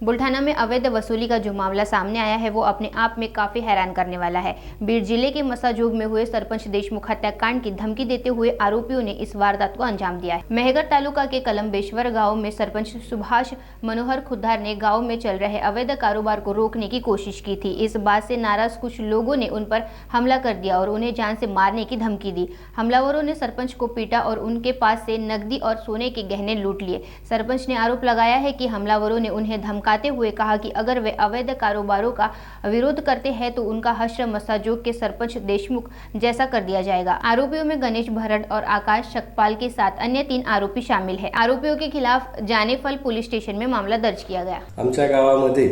बुल्ढाना में अवैध वसूली का जो मामला सामने आया है वो अपने आप में काफी हैरान करने वाला है। बीड जिले के मसाजोग में हुए सरपंच देशमुख हत्याकांड की धमकी देते हुए आरोपियों ने इस वारदात को अंजाम दिया है। मेहगर तालुका के कलम्बेश्वर गांव में सरपंच सुभाष मनोहर खुद्दार ने गांव में चल रहे अवैध कारोबार को रोकने की कोशिश की थी। इस बात से नाराज कुछ लोगों ने उन पर हमला कर दिया और उन्हें जान से मारने की धमकी दी। हमलावरों ने सरपंच को पीटा और उनके पास से नकदी और सोने के गहने लूट लिए। सरपंच ने आरोप लगाया है कि हमलावरों ने उन्हें धमकाते हुए कहा कि अगर वे अवैध कारोबारों का विरोध करते हैं तो उनका हश्र मसाजोग के सरपंच देशमुख जैसा कर दिया जाएगा। आरोपियों में गणेश भरड़ और आकाश शकपाल के साथ अन्य 3 आरोपी शामिल है। आरोपियों के खिलाफ जानेफल पुलिस स्टेशन में मामला दर्ज किया गया। आमच्या गावामध्ये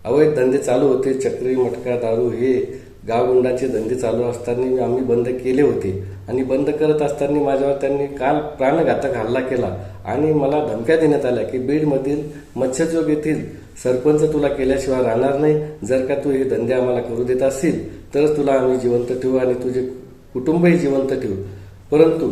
अवैध धंदे चालू होते। चक्री, मटका, दारू हे गावगुंडाचे धंदे चालू असताना आम्ही बंद केले होते आणि बंद करत असताना माझ्यावर त्यांनी काल प्राणघातक हल्ला केला आणि मला धमक्या देण्यात आल्या की बीडमधील मत्स्यचोक येथील सरपंच तुला केल्याशिवाय राहणार नाही। जर का तू हे धंदे आम्हाला करू देत असशील तरच तुला आम्ही जिवंत ठेवू आणि तुझे कुटुंबही जिवंत ठेवू, परंतु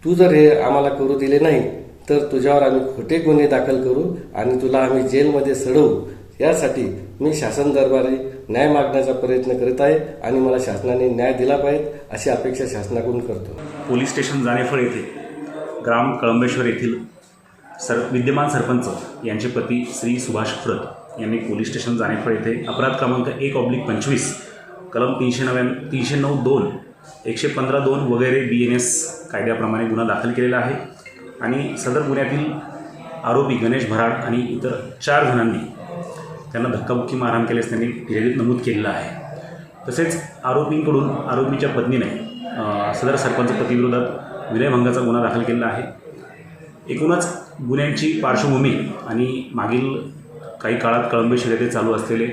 तू जर हे आम्हाला करू दिले नाही तर तुझ्यावर आम्ही खोटे गुन्हे दाखल करू आणि तुला आम्ही जेलमध्ये सडवू। यासाठी मी शासन दरबारी न्याय मागण्याचा प्रयत्न करीत आहे आणि मला शासनाने न्याय दिला पाहिजे अशी अपेक्षा शासनाकडून करतो। पोलीस स्टेशन जानेफळ येथे ग्राम कळंबेश्वर येथील विद्यमान सरपंच यांचे पती श्री सुभाष खुरत यांनी पोलीस स्टेशन जानेफळ येथे अपराध क्रमांक 1/25 कलम 309(2) 115(2) वगैरे BNS कायद्याप्रमाणे गुन्हा दाखल केलेला आहे आणि सदर गुन्ह्यातील आरोपी गणेश भराड आणि इतर 4 जणांनी त्यांना धक्काबुक्की मारहाण केल्यास त्यांनी फिर्यादीत नमूद केलेलं आहे। तसेच आरोपींकडून आरोपीच्या पत्नीने सदर सरपंच पतीविरोधात विनयभंगाचा गुन्हा दाखल केलेला आहे। एकूणच गुन्ह्यांची पार्श्वभूमी आणि मागील काही काळात कळंबेश्वर येथे चालू असलेले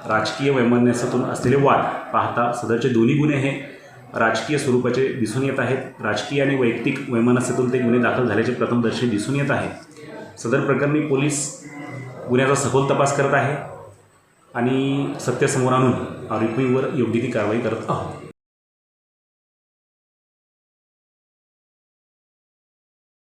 राजकीय वैमनस्यातून असलेले वाद पाहता सदरचे दोन्ही गुन्हे हे राजकीय स्वरूपाचे दिसून येत आहेत। राजकीय आणि वैयक्तिक वैमनस्यातून ते गुन्हे दाखल झाल्याचे प्रथमदर्शी दिसून येत आहे। सदर प्रकरणी पोलीस गुन्ह्याचा सखोल तपास करत आहे आणि सत्य समोर आणून आरोपींवर योग्य ती कारवाई करत आहोत।